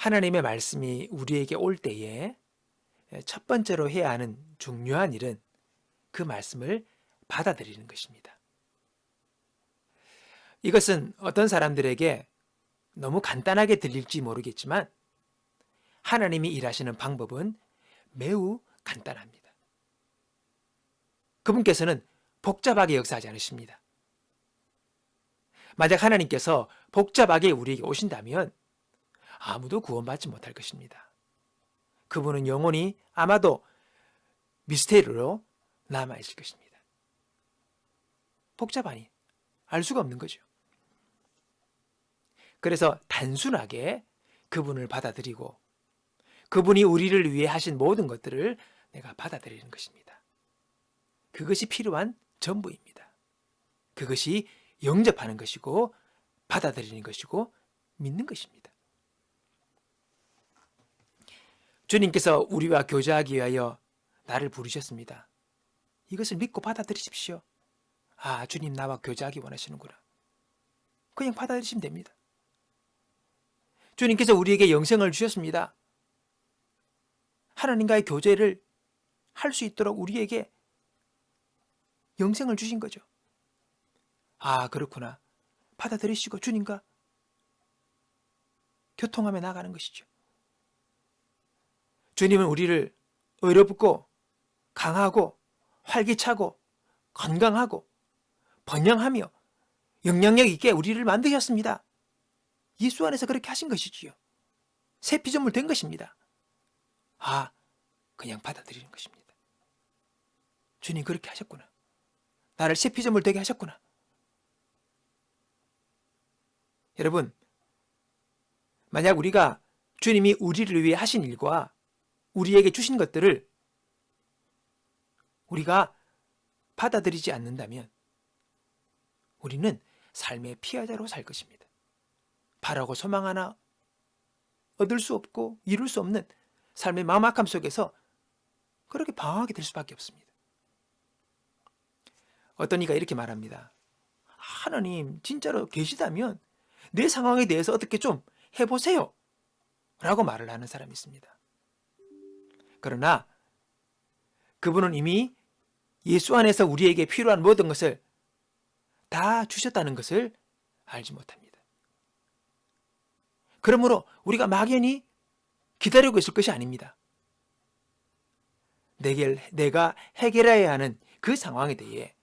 하나님의 말씀이 우리에게 올 때에 첫 번째로 해야 하는 중요한 일은 그 말씀을 받아들이는 것입니다. 이것은 어떤 사람들에게 너무 간단하게 들릴지 모르겠지만 하나님이 일하시는 방법은 매우 간단합니다. 그분께서는 복잡하게 역사하지 않으십니다. 만약 하나님께서 복잡하게 우리에게 오신다면 아무도 구원받지 못할 것입니다. 그분은 영원히 아마도 미스테리로 남아있을 것입니다. 복잡하니 알 수가 없는 거죠. 그래서 단순하게 그분을 받아들이고 그분이 우리를 위해 하신 모든 것들을 내가 받아들이는 것입니다. 그것이 필요한 전부입니다. 그것이 영접하는 것이고 받아들이는 것이고 믿는 것입니다. 주님께서 우리와 교제하기 위하여 나를 부르셨습니다. 이것을 믿고 받아들이십시오. 아, 주님 나와 교제하기 원하시는구나. 그냥 받아들이시면 됩니다. 주님께서 우리에게 영생을 주셨습니다. 하나님과의 교제를 할 수 있도록 우리에게 영생을 주신 거죠. 아, 그렇구나. 받아들이시고 주님과 교통하며 나가는 것이죠. 주님은 우리를 의롭고 강하고 활기차고 건강하고 번영하며 영향력 있게 우리를 만드셨습니다. 예수 안에서 그렇게 하신 것이지요. 새 피조물 된 것입니다. 아, 그냥 받아들이는 것입니다. 주님 그렇게 하셨구나. 나를 새 피조물 되게 하셨구나. 여러분, 만약 우리가 주님이 우리를 위해 하신 일과 우리에게 주신 것들을 우리가 받아들이지 않는다면 우리는 삶의 피해자로 살 것입니다. 바라고 소망 하나 얻을 수 없고 이룰 수 없는 삶의 막막함 속에서 그렇게 방황하게 될 수밖에 없습니다. 어떤 이가 이렇게 말합니다. 하나님 진짜로 계시다면 내 상황에 대해서 어떻게 좀 해보세요 라고 말을 하는 사람이 있습니다. 그러나 그분은 이미 예수 안에서 우리에게 필요한 모든 것을 다 주셨다는 것을 알지 못합니다. 그러므로 우리가 막연히 기다리고 있을 것이 아닙니다. 내가 해결해야 하는 그 상황에 대해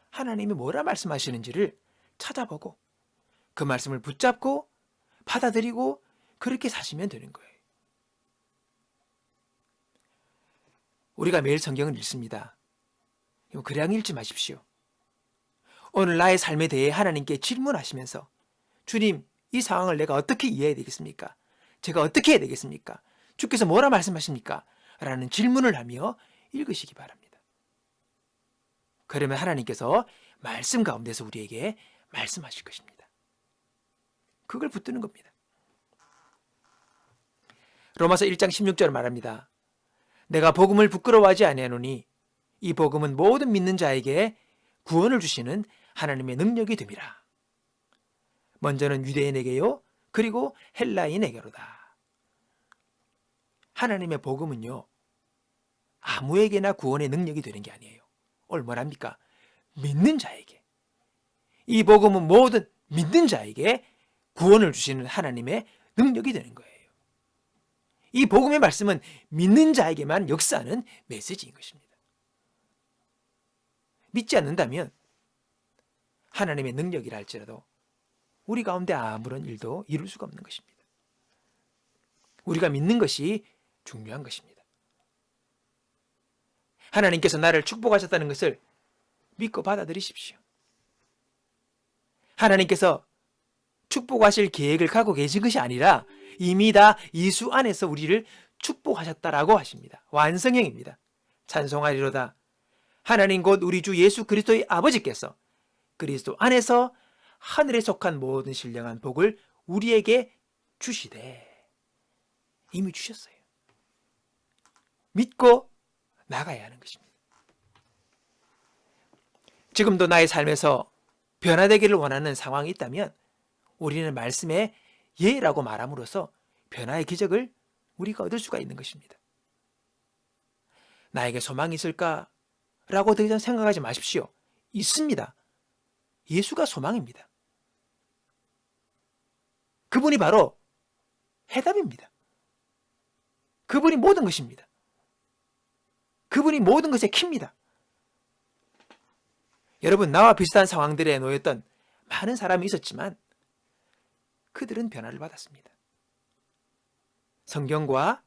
하나님이 뭐라 말씀하시는지를 찾아보고 그 말씀을 붙잡고 받아들이고 그렇게 사시면 되는 거예요. 우리가 매일 성경을 읽습니다. 그냥 읽지 마십시오. 오늘 나의 삶에 대해 하나님께 질문하시면서 주님, 이 상황을 내가 어떻게 이해해야 되겠습니까? 제가 어떻게 해야 되겠습니까? 주께서 뭐라 말씀하십니까? 라는 질문을 하며 읽으시기 바랍니다. 그러면 하나님께서 말씀 가운데서 우리에게 말씀하실 것입니다. 그걸 붙드는 겁니다. 로마서 1장 16절 말합니다. 내가 복음을 부끄러워하지 아니하노니 이 복음은 모든 믿는 자에게 구원을 주시는 하나님의 능력이 됨이라. 먼저는 유대인에게요, 그리고 헬라인에게로다. 하나님의 복음은요, 아무에게나 구원의 능력이 되는 게 아니에요. 오늘 뭐랍니까? 믿는 자에게. 이 복음은 모든 믿는 자에게 구원을 주시는 하나님의 능력이 되는 거예요. 이 복음의 말씀은 믿는 자에게만 역사하는 메시지인 것입니다. 믿지 않는다면 하나님의 능력이라 할지라도 우리 가운데 아무런 일도 이룰 수가 없는 것입니다. 우리가 믿는 것이 중요한 것입니다. 하나님께서 나를 축복하셨다는 것을 믿고 받아들이십시오. 하나님께서 축복하실 계획을 갖고 계신 것이 아니라 이미 다 예수 안에서 우리를 축복하셨다라고 하십니다. 완성형입니다. 찬송하리로다. 하나님 곧 우리 주 예수 그리스도의 아버지께서 그리스도 안에서 하늘에 속한 모든 신령한 복을 우리에게 주시되 이미 주셨어요. 믿고 나가야 하는 것입니다. 지금도 나의 삶에서 변화되기를 원하는 상황이 있다면 우리는 말씀에 예라고 말함으로써 변화의 기적을 우리가 얻을 수가 있는 것입니다. 나에게 소망이 있을까? 라고 더 이상 생각하지 마십시오. 있습니다. 예수가 소망입니다. 그분이 바로 해답입니다. 그분이 모든 것입니다. 그분이 모든 것의 키입니다. 여러분, 나와 비슷한 상황들에 놓였던 많은 사람이 있었지만 그들은 변화를 받았습니다. 성경과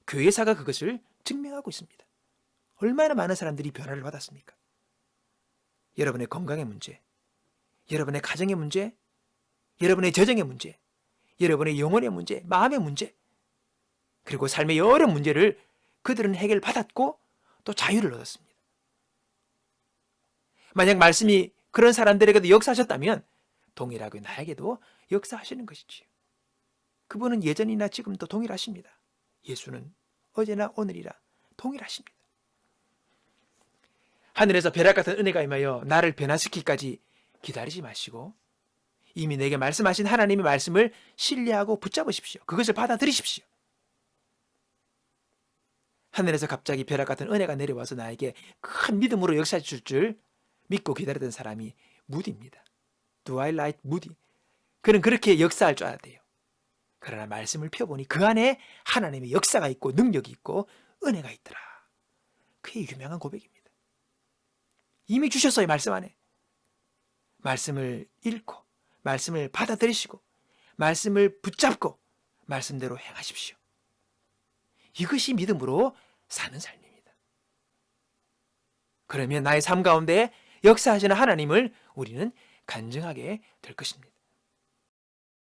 교회사가 그것을 증명하고 있습니다. 얼마나 많은 사람들이 변화를 받았습니까? 여러분의 건강의 문제, 여러분의 가정의 문제, 여러분의 재정의 문제, 여러분의 영혼의 문제, 마음의 문제, 그리고 삶의 여러 문제를 그들은 해결받았고 또 자유를 얻었습니다. 만약 말씀이 그런 사람들에게도 역사하셨다면 동일하게 나에게도 역사하시는 것이지요. 그분은 예전이나 지금도 동일하십니다. 예수는 어제나 오늘이라 동일하십니다. 하늘에서 벼락 같은 은혜가 임하여 나를 변화시키기까지 기다리지 마시고 이미 내게 말씀하신 하나님의 말씀을 신뢰하고 붙잡으십시오. 그것을 받아들이십시오. 하늘에서 갑자기 벼락 같은 은혜가 내려와서 나에게 큰 믿음으로 역사해 줄 줄 믿고 기다리던 사람이 무디입니다. 드와일라이트 무디. 그는 그렇게 역사할 줄 알아야 돼요. 그러나 말씀을 펴보니 그 안에 하나님의 역사가 있고 능력이 있고 은혜가 있더라. 그게 유명한 고백입니다. 이미 주셨어요. 말씀 안에. 말씀을 읽고 말씀을 받아들이시고 말씀을 붙잡고 말씀대로 행하십시오. 이것이 믿음으로 사는 삶입니다. 그러면 나의 삶 가운데 역사하시는 하나님을 우리는 간증하게 될 것입니다.